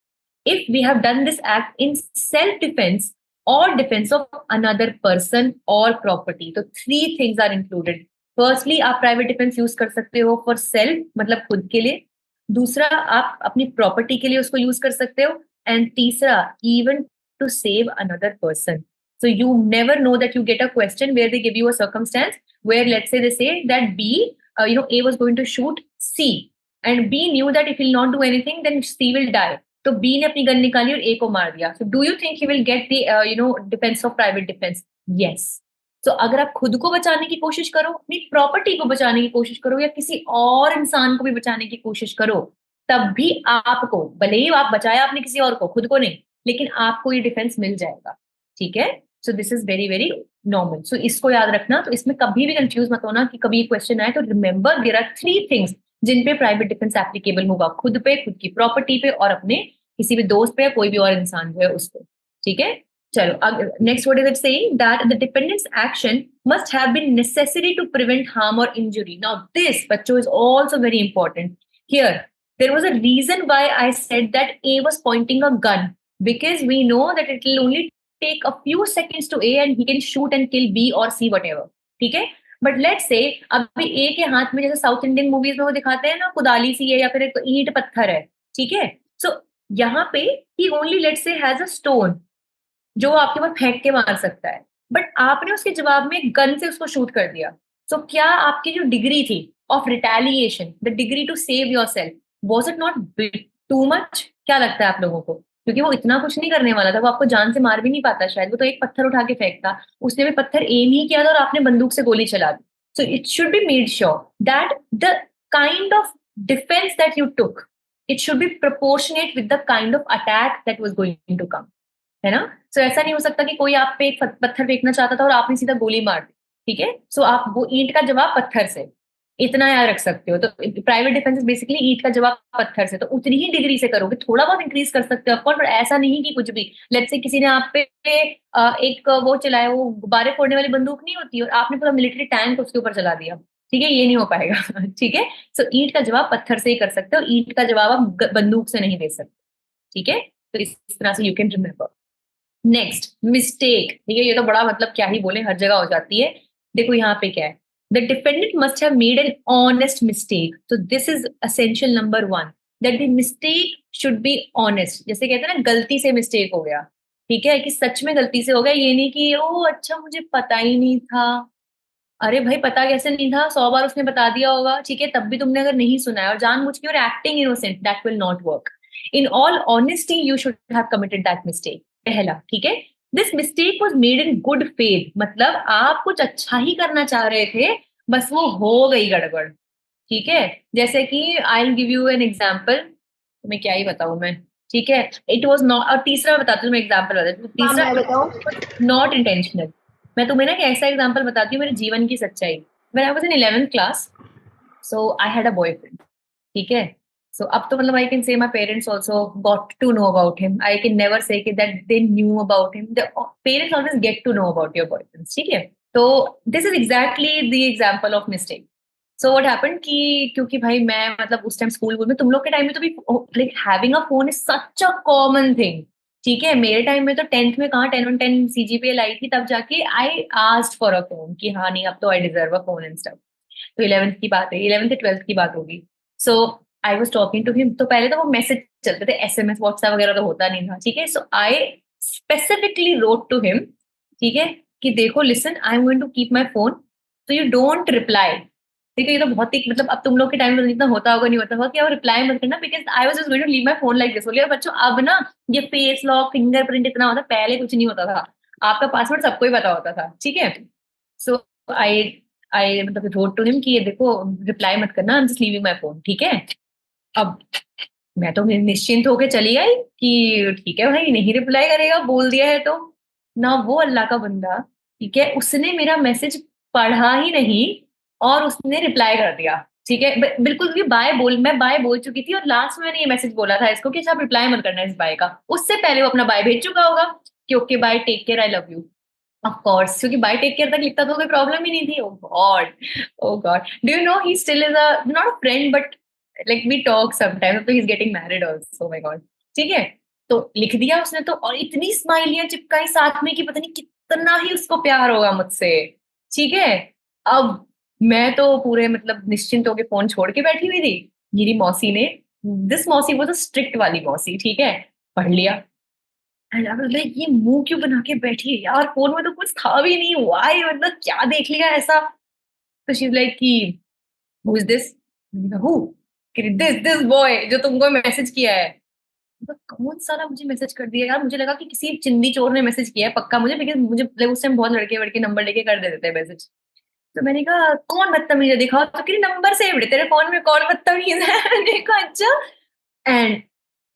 If we have done this act in self defence और डिफेंस ऑफ अनदर पर्सन और प्रॉपर्टी, तो 3 थिंग्स आर इंक्लूडेड. फर्स्टली, आप प्राइवेट डिफेंस यूज कर सकते हो फॉर सेल्फ, मतलब खुद के लिए. दूसरा, आप अपनी प्रॉपर्टी के लिए उसको यूज कर सकते हो. एंड तीसरा, even to save another person. So you never know that you get a question where they give you a circumstance where, let's say, they say that B, A was going to shoot C, and B knew that if he'll not do anything, then C will die. So B ने अपनी gun निकाली और A को मार दिया. So do you think he will get the, defense of private defense? Yes. तो अगर आप खुद को बचाने की कोशिश करो, अपनी प्रॉपर्टी को बचाने की कोशिश करो, या किसी और इंसान को भी बचाने की कोशिश करो, तब भी आपको, भले ही आप बचाया आपने किसी और को, खुद को नहीं, लेकिन आपको ये डिफेंस मिल जाएगा। ठीक है, so this is very very normal. So इसको याद रखना। तो इसमें कभी भी कंफ्यूज मत होना कि कभी क्वेश्चन आए तो रिमेंबर देयर आर 3 थिंग्स जिन पे प्राइवेट डिफेंस एप्लीकेबल होगा, खुद पे, खुद की प्रॉपर्टी पे, और अपने किसी भी दोस्त पे या कोई भी और इंसान जो है उस पे। ठीक है, चलो next what is it saying, that the dependence action must have been necessary to prevent harm or injury. Now this, bachcho, is also very important. Here there was a reason why I said that A was pointing a gun, because we know that it will only take a few seconds to A and he can shoot and kill B or C, whatever. ठीक है, but let's say अभी ए के हाथ में, जैसे south Indian movies में वो दिखाते हैं ना, कुदाली सी है या फिर एक ईंट पत्थर है। ठीक है, सो यहाँ पे he only let's say has a stone जो वो आपके ऊपर फेंक के मार सकता है, बट आपने उसके जवाब में गन से उसको शूट कर दिया। सो क्या आपकी जो डिग्री थी of retaliation, the degree to save yourself, was it not too much? क्या लगता है आप लोगों को? क्योंकि वो इतना कुछ नहीं करने वाला था, वो आपको जान से मार भी नहीं पाता शायद, वो तो एक पत्थर उठा के फेंकता, उसने भी पत्थर एम ही किया था और आपने बंदूक से गोली चला दी। So it should be made sure that the kind of defence that you took, it should be proportionate with the kind of attack that was going to come, है ना? सो ऐसा नहीं हो सकता कि कोई आप पे एक पत्थर फेंकना चाहता था और आपने सीधा गोली मार दी। ठीक है, सो आप वो ईंट का जवाब पत्थर से, इतना याद रख सकते हो। तो प्राइवेट डिफेंस इज बेसिकली ईंट का जवाब पत्थर से, तो उतनी ही डिग्री से करोगे, थोड़ा बहुत इंक्रीज कर सकते हो ऑफकोर्स, पर ऐसा नहीं कि कुछ भी। लेट्स से किसी ने आप पे एक वो चलाया, वो गुब्बारे फोड़ने वाली बंदूक नहीं होती, और आपने पूरा मिलिट्री टैंक उसके ऊपर चला दिया। ठीक है, ये नहीं हो पाएगा। ठीक है, सो ईंट का जवाब पत्थर से ही कर सकते हो, ईंट का जवाब आप बंदूक से नहीं दे सकते। ठीक है, तो इस तरह से you can remember. Next, mistake. ठीक है, ये तो बड़ा मतलब क्या ही बोले, हर जगह हो जाती है। देखो यहाँ पे क्या है, the defendant must have made an honest mistake. तो this is essential number 1, that the mistake should be honest. जैसे कहते हैं ना, गलती से मिस्टेक हो गया, ठीक है, कि सच में गलती से हो गया, ये नहीं कि ओ अच्छा मुझे पता ही नहीं था। अरे भाई पता कैसे नहीं था, 100 बार उसने बता दिया होगा, ठीक है, तब भी तुमने अगर नहीं सुना है और जानबूझ के और acting innocent, that will not work. In all honesty you should have committed that mistake, पहला। ठीक है, this mistake was made in good faith, मतलब आप कुछ अच्छा ही करना चाह रहे थे, बस वो हो गई गड़बड़। ठीक है, जैसे कि आई will give you an example, तुम्हें क्या ही बताऊं मैं। ठीक है, इट वाज नॉट, और तीसरा बताती हूँ मैं एग्जांपल बताती हूँ, तीसरा मैं बताऊं? Not intentional. मैं तुम्हें ना एक ऐसा एग्जांपल बताती हूँ मेरे जीवन की सच्चाई। When I was in 11th class, so I had a boyfriend. ठीक है, सो अब तो मतलब I can say my parents also got to know about him, I can never say कि that they knew about him, the parents always get to know about your boyfriends. ठीक है, तो this is exactly the example of mistake. So what happened कि क्योंकि भाई मैं मतलब उस टाइम स्कूल में, तुम लोग के टाइम में तो भी like having a phone is such a common thing. ठीक है, मेरे टाइम में तो 10th में कहाँ 10 सीजीपीए लाई थी, तब जाके I asked for a phone कि हाँ नहीं अब तो I deserve a phone and stuff. तो 11th की बात है, 11th 12th की बात होगी। So I was talking to him, तो पहले तो वो मैसेज चलते थे, एसएमएस व्हाट्सएप वगैरह तो होता नहीं था। ठीक है, so I specifically wrote to him, ठीक है, कि देखो listen, I am going to keep my phone, तो यू डोंट रिप्लाई। ठीक है, ये तो बहुत ही मतलब अब तुम लोग के टाइम में इतना होता होगा नहीं होता होगा कि आप रिप्लाई मत करना, because I was just going to leave my phone like this. बोलिए बच्चों, अब ना ये फेस लॉक फिंगरप्रिंट इतना होता, पहले कुछ नहीं होता था, आपका पासवर्ड सबको ही पता होता था। ठीक है, सो आई आई मतलब रोड टू हिम कि ये देखो रिप्लाई मत करना, I am just leaving my phone. ठीक है, अब मैं तो निश्चिंत होके चली आई कि ठीक है भाई नहीं रिप्लाई करेगा, बोल दिया है तो ना। वो अल्लाह का बंदा, ठीक है, उसने मेरा मैसेज पढ़ा ही नहीं और उसने रिप्लाई कर दिया। ठीक है, बिल्कुल भी मैं बाय बोल चुकी थी और लास्ट में मैंने ये मैसेज बोला था इसको कि आप रिप्लाई मत करना इस बाय का, उससे पहले वो अपना बाय भेज चुका होगा कि okay bye, take care, I love you. Of course, क्योंकि बाय टेक केयर तक लिखता तो कोई प्रॉब्लम ही नहीं थी। Oh god, oh god, do you know he still is a not a friend but like we talk sometimes, तो he is getting married also, my god. ठीक है, तो लिख दिया उसने तो, और इतनी स्माइलियां चिपकाई साथ में कि पता नहीं कितना ही उसको प्यार होगा मुझसे। ठीक है, अब मैं तो पूरे मतलब निश्चिंत होके फोन छोड़ के बैठी हुई थी। मेरी मौसी ने, दिस मौसी वो तो स्ट्रिक्ट वाली मौसी, ठीक है, पढ़ लिया। एंड आई वाज लाइक ये मुंह क्यों बना के बैठी है यार, फोन में तो कुछ था भी नहीं, व्हाई, मतलब क्या देख लिया ऐसा। तो शी इज लाइक कि who is this, who, this this boy जो तुमको मैसेज किया है। तो कौन सारा मुझे मैसेज कर दिया यार, मुझे लगा कि किसी चिंदी चोर ने मैसेज किया है पक्का मुझे, बिकॉज मुझे like, उस टाइम बहुत लड़के वड़के नंबर लेके कर देते थे मैसेज। तो मैंने कहा कौन बदतमीज है दिखाओ, तो कि नंबर सेव है तेरे फोन में, कौन बदतमीज है मैंने कहा अच्छा, एंड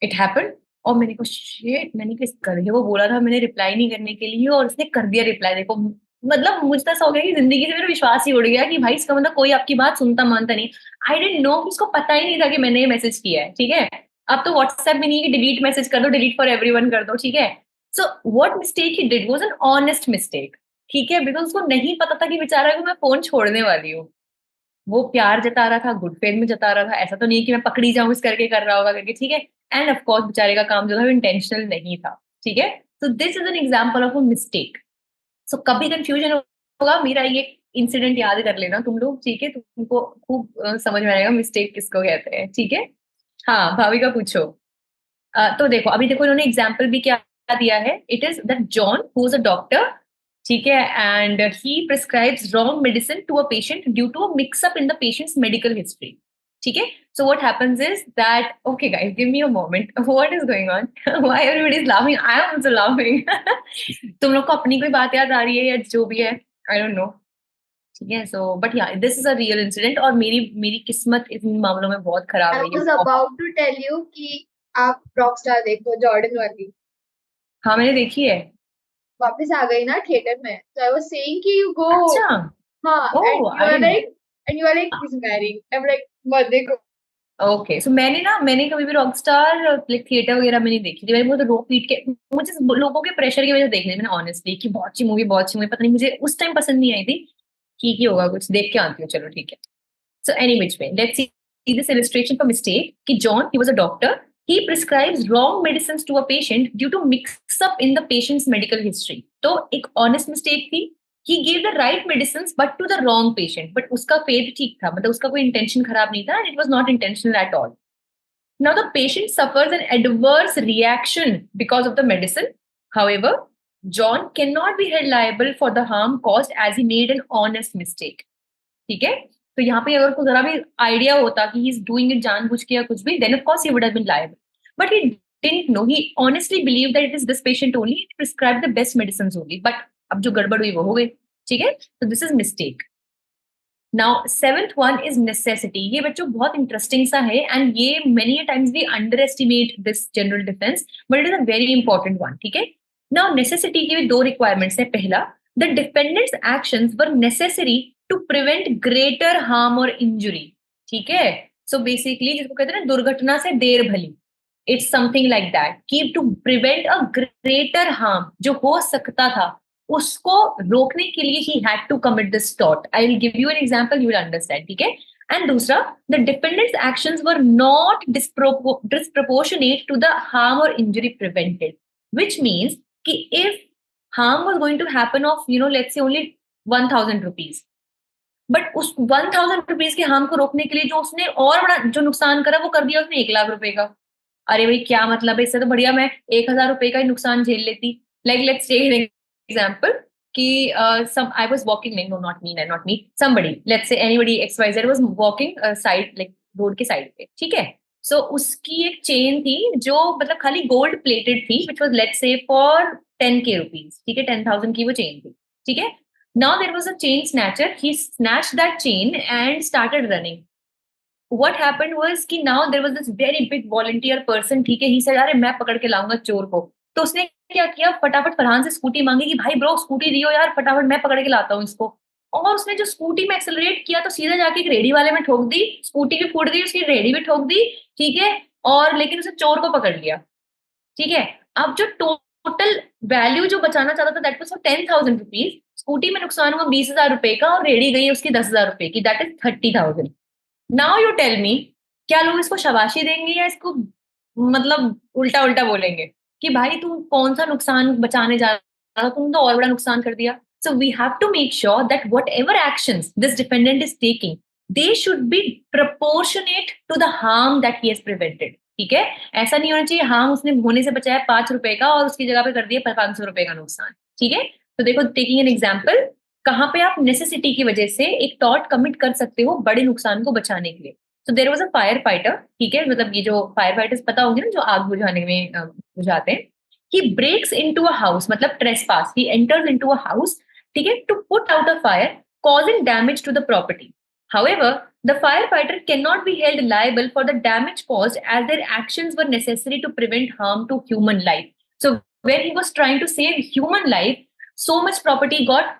इट हैपेंड। और मैंने कहा शिट, मैंने किस कर दिया, वो बोला था मैंने रिप्लाई नहीं करने के लिए और उसने कर दिया रिप्लाई। देखो मतलब मुझे तो ऐसा हो गया कि जिंदगी से मेरा विश्वास ही उड़ गया कि भाई इसका मतलब कोई आपकी बात सुनता मानता नहीं। आई डेंट नो कि उसको पता ही नहीं था कि मैंने ये मैसेज किया है, ठीक है। अब तो व्हाट्सएप में नहीं है कि डिलीट मैसेज कर दो, डिलीट फॉर एवरीवन कर दो, ठीक है। So what mistake he did was an honest mistake, ठीक है, बिकॉज उसको नहीं पता था कि बेचारा को मैं फोन छोड़ने वाली हूँ। वो प्यार जता रहा था, गुड फेथ में जता रहा था, ऐसा तो नहीं कि मैं पकड़ी जाऊं इस करके कर रहा होगा करके, ठीक है। एंड ऑफ कोर्स बेचारे का काम जो था वो इंटेंशनल नहीं था, ठीक है। So this is an example of a mistake. So कभी कंफ्यूजन होगा, मेरा ये इंसिडेंट याद कर लेना तुम लोग, ठीक है, तुमको खूब समझ में आएगा मिस्टेक किसको कहते हैं, ठीक है। हाँ भाविका पूछो। तो देखो अभी देखो इन्होंने एग्जाम्पल भी क्या दिया है, it is that John who is a doctor, ठीक है, and he prescribes wrong medicine to a patient due to a mix up in the patient's medical history, ठीक है। So what happens is that, okay guys give me a moment, what is going on, why everybody is laughing, I am also laughing तुम लोग को अपनी कोई बात याद आ रही है या जो भी है, आई डोंट नो, ठीक है। सो बट या this is a real incident, और मेरी मेरी किस्मत इन मामलों में बहुत खराब आई है ये was about to tell you कि आप रॉकस्टार देखो, जॉर्डन वाली। हाँ मैंने देखी है। वापस आ गई ना थिएटर में, तो आई वाज सेइंग कि यू गो। अच्छा। हाँ, oh I didn't know. And you are like is married, I am like मत देखो। ओके सो मैंने कभी भी रॉकस्टार लाइक थिएटर वगैरह में नहीं देखी थी, मैंने बहुत रो पीट के, मुझे लोगों के प्रेशर की वजह से देखी थी मैंने ऑनेस्टली, कि बहुत अच्छी मूवी, पता नहीं मुझे उस टाइम पसंद नहीं आई थी, ठीक ही होगा कुछ देख के आती हूँ, चलो ठीक है। So any which way let's see this illustration for mistake कि John he was a doctor, he prescribes wrong medicines to a patient due to mix up in the patient's medical history। तो एक honest mistake थी, he gave the right medicines but to the wrong patient, but उसका faith ठीक था, मतलब उसका कोई intention खराब नहीं था, and it was not intentional at all। Now the patient suffers an adverse reaction because of the medicine, however John cannot be held liable for the harm caused as he made an honest mistake, ठीक है। तो यहाँ पे अगर को जरा भी idea होता कि ही इज डूइंग इट जानबूझ के या कुछ भी, then of course he would have been liable, but he didn't know, he honestly believe that it is this patient only, prescribe the best medicine only, but अब जो गड़बड़ हुई वो हो गई, ठीक है। तो this is mistake. Now seventh one is necessity. ये बच्चों बहुत इंटरेस्टिंग सा है, एंड ये many times we under estimate this general defence, but it is a very important one, ठीक है। नाउ नेसेसिटी की भी दो रिक्वायरमेंट्स है। पहला, the defendant's actions were necessary to prevent greater harm और इंजुरी, ठीक है। सो बेसिकली जिसको कहते हैं ना दुर्घटना से देर भली, इट्स समथिंग लाइक दैट, कि to prevent a greater harm, जो हो सकता था उसको रोकने के लिए he had to commit this टॉट। I will give you an example, you will understand, ठीक है। एंड दूसरा, the defendant's actions were not disproportionate to the harm और इंजरी प्रिवेंटेड, व्हिच मींस कि if harm was going to happen of let's say only 1000 rupees, but उस 1000 rupees के harm को रोकने के लिए जो उसने और बड़ा जो नुकसान करा वो कर दिया उसने 1 लाख रुपए का। अरे भाई क्या मतलब है, इससे तो बढ़िया मैं 1000 रुपए का ही नुकसान झेल लेती। Like let's take an example कि some I was walking, no not me, somebody, let's say anybody XYZ was walking side, like road के साइड पे, ठीक है। सो उसकी एक चेन थी जो मतलब खाली गोल्ड प्लेटेड थी, which was let's say for 10K rupees, ठीक है, 10,000 की वो चेन थी, ठीक है। Now there was a chain snatcher. He snatched that chain and started running. What happened was कि now there was this very big volunteer person, ठीक है, he said अरे मैं पकड़ के लाऊंगा चोर को। तो उसने क्या किया, फटाफट फरहान से स्कूटी मांगी कि भाई ब्रो स्कूटी दियो यार, फटाफट मैं पकड़ के लाता हूँ इसको। और उसने जो स्कूटी में एक्सेलरेट किया तो सीधा जाके एक रेडी वाले में ठोक दी, स्कूटी भी फूट गई, उसकी रेडी भी ठोक दी, ठीक है। और लेकिन उसने चोर को पकड़ लिया, ठीक है। अब जो टोटल वैल्यू जो बचाना चाहता था that was for 10,000 rupees, scooty में नुकसान हुआ 20,000 रुपए का और रेडी गई उसकी 10,000 रुपए की, that is 30,000। Now you tell me, क्या लोग इसको शाबाशी देंगे या इसको मतलब उल्टा उल्टा बोलेंगे कि भाई तू कौन सा नुकसान बचाने जा रहा था, तुम तो और बड़ा नुकसान कर दिया। So we have to make sure that whatever actions this defendant is taking, they should be proportionate to the harm that he has prevented, ठीक है। ऐसा नहीं होना चाहिए हार्म उसने होने से बचाया 5 रुपए का और उसकी जगह पे कर दिया 500 रुपए का नुकसान, ठीक है। तो देखो टेकिंग एन एग्जाम्पल, कहाँ पे आप नेसेसिटी की वजह से एक टॉट कमिट कर सकते हो बड़े नुकसान को बचाने के लिए। So there was a firefighter, ठीक है, मतलब ये जो firefighters पता होंगे ना, जो आग बुझाने में बुझाते हैं. He breaks into a house, मतलब trespass. He enters into a house, ठीक है, to put out a fire, causing damage to the property. However, the firefighter cannot be held liable for the damage caused as their actions were necessary to prevent harm to human life. So when he was trying to save human life, so much property got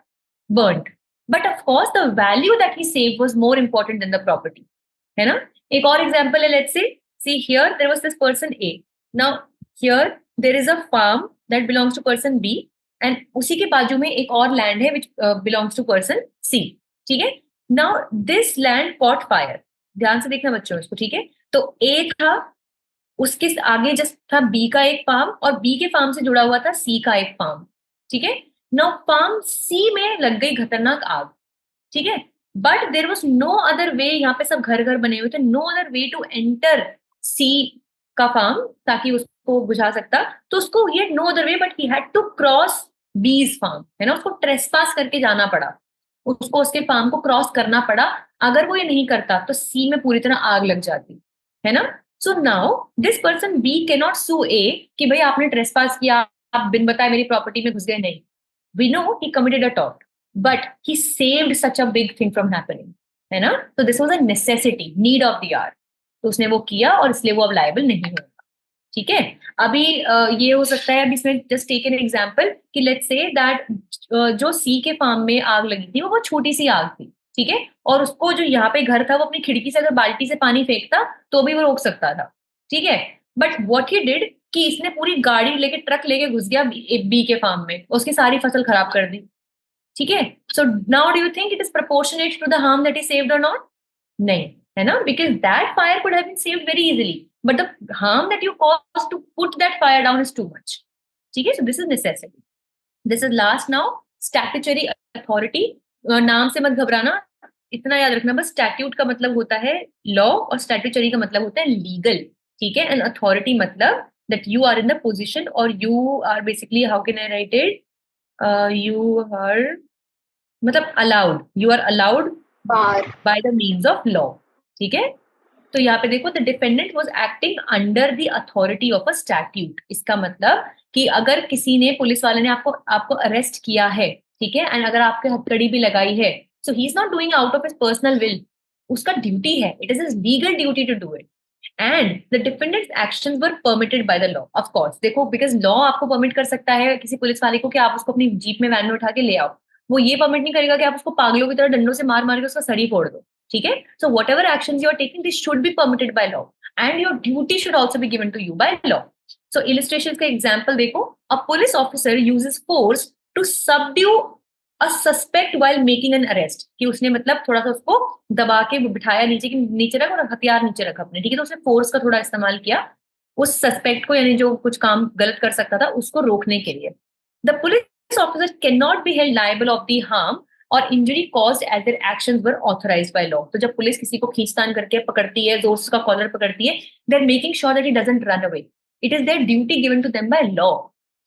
burnt. But of course, the value that he saved was more important than the property. है ना? एक और example है, let's say, see here there was this person A. Now here there is a farm that belongs to person B, and उसी के बाजू में एक और land है which belongs to person C. ठीक है? Now this land caught fire. ध्यान से देखना बच्चों इसको, ठीक है? तो A था, उसके आगे जस्ट था B का एक फार्म, और B के फार्म से जुड़ा हुआ था C का एक फार्म. ठीक है? Now फार्म C में लग गई खतरनाक आग. ठीक है? But there was no other way, यहाँ पे सब घर घर बने हुए थे, no other way to enter C का फार्म ताकि उसको बुझा सकता. तो उसको he had no other way but he had to cross B's farm, है ना, उसको ट्रेसपास करके जाना पड़ा, उसको उसके फार्म को क्रॉस करना पड़ा. अगर वो ये नहीं करता तो सी में पूरी तरह आग लग जाती, है ना. So now this person B can not sue A कि भाई आपने ट्रेसपास किया, आप बिन बताए मेरी प्रॉपर्टी में घुस गए. नहीं, we know he committed a tort, but he saved such a big thing from happening, है ना. So this was a necessity, need of the hour. तो उसने वो किया और इसलिए वो अब liable नहीं होगा. ठीक है? अभी ये हो सकता है, अभी इसमें just take an example कि let's say that जो C के फार्म में आग लगी थी वो बहुत छोटी सी आग थी, ठीक है, और उसको जो यहाँ पे घर था वो अपनी खिड़की से अगर बाल्टी से पानी फेंकता तो भी वो रोक सकता था. ठीक है? बट what he did कि इसने पूरी गाड़ी लेके, ट्रक लेके घुस गया बी के फार्म में, उसकी सारी फसल खराब कर दी. ठीक है? So now do you think it is proportionate to the harm that is saved और नॉट? नहीं, है ना, because that fire could have been saved very easily, but the harm that you cause to put that fire down is too much. ठीक है? So this is necessity. This is last now, statutory authority. नाम से मत घबराना, इतना याद रखना बस, स्टैट्यूट का मतलब होता है लॉ और स्टैट्यूटरी का मतलब होता है लीगल. ठीक है? एंड अथॉरिटी मतलब that you are in the position, और you are basically, how can I write it, you are मतलब allowed, you are allowed by the means of law. ठीक है? तो यहाँ पे देखो, the defendant was acting under the authority of a statute. इसका मतलब कि अगर किसी ने, पुलिस वाले ने आपको अरेस्ट किया है, ठीक है, एंड अगर आपके हथकड़ी भी लगाई है, so he is not doing out of his personal will. उसका ड्यूटी है, it is his legal duty to do it. And the defendant's actions were permitted by the law. Of course, देखो, because law आपको permit कर सकता है किसी police वाले को कि आप उसको अपनी जीप में, वैन में उठा के ले आओ. वो ये परमिट नहीं करेगा कि आप उसको पागलों की तरह डंडों से मार मार के उसका सर ही फोड़ दो. ठीक है? So whatever actions you are taking, this should be permitted by law, and your duty should also be given to you by law. So illustrations का example देखो. A police officer uses force to subdue a suspect while making an arrest. कि उसने मतलब थोड़ा सा उसको दबा के बिठाया, नीचे रख, और हथियार नीचे रखा अपने. ठीक है? तो उसने फोर्स का थोड़ा इस्तेमाल किया उस सस्पेक्ट को, यानी जो कुछ काम गलत कर सकता था उसको रोकने के लिए. The police officer can not be held liable of the harm और injury caused as their actions were authorised by law. तो जब पुलिस किसी को खींचतान करके पकड़ती है, जोर से उसका कॉलर पकड़ती है, they are making sure that he doesn't run away. It is their duty given to them by law.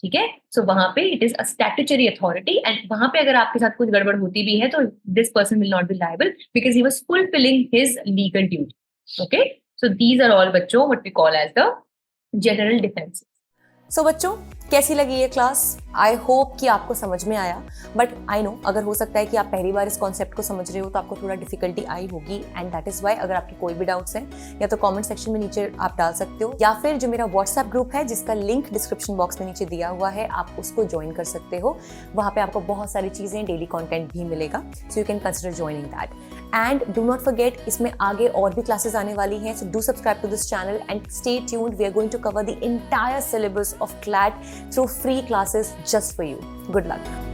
ठीक है? सो वहां पे it is a statutory authority, and वहां पे अगर आपके साथ कुछ गड़बड़ होती भी है तो this person will not be liable because he was fulfilling his legal duty. Okay? So these are all बच्चों what we call as the general defences. सो बच्चों, कैसी लगी ये क्लास? आई होप कि आपको समझ में आया, बट आई नो अगर हो सकता है कि आप पहली बार इस कॉन्सेप्ट को समझ रहे हो तो आपको थोड़ा डिफिकल्टी आई होगी, एंड दैट इज वाई. अगर आपके कोई भी डाउट्स हैं या तो कमेंट सेक्शन में नीचे आप डाल सकते हो, या फिर जो मेरा व्हाट्सएप ग्रुप है जिसका लिंक डिस्क्रिप्शन बॉक्स में नीचे दिया हुआ है, आप उसको ज्वाइन कर सकते हो. वहाँ पे आपको बहुत सारी चीज़ें, डेली कॉन्टेंट भी मिलेगा, so you can consider joining that. And do not forget, इसमें आगे और भी क्लासेस आने वाली हैं, so do subscribe to this channel and stay tuned. We are going to cover the entire syllabus of CLAT through free classes just for you. Good luck.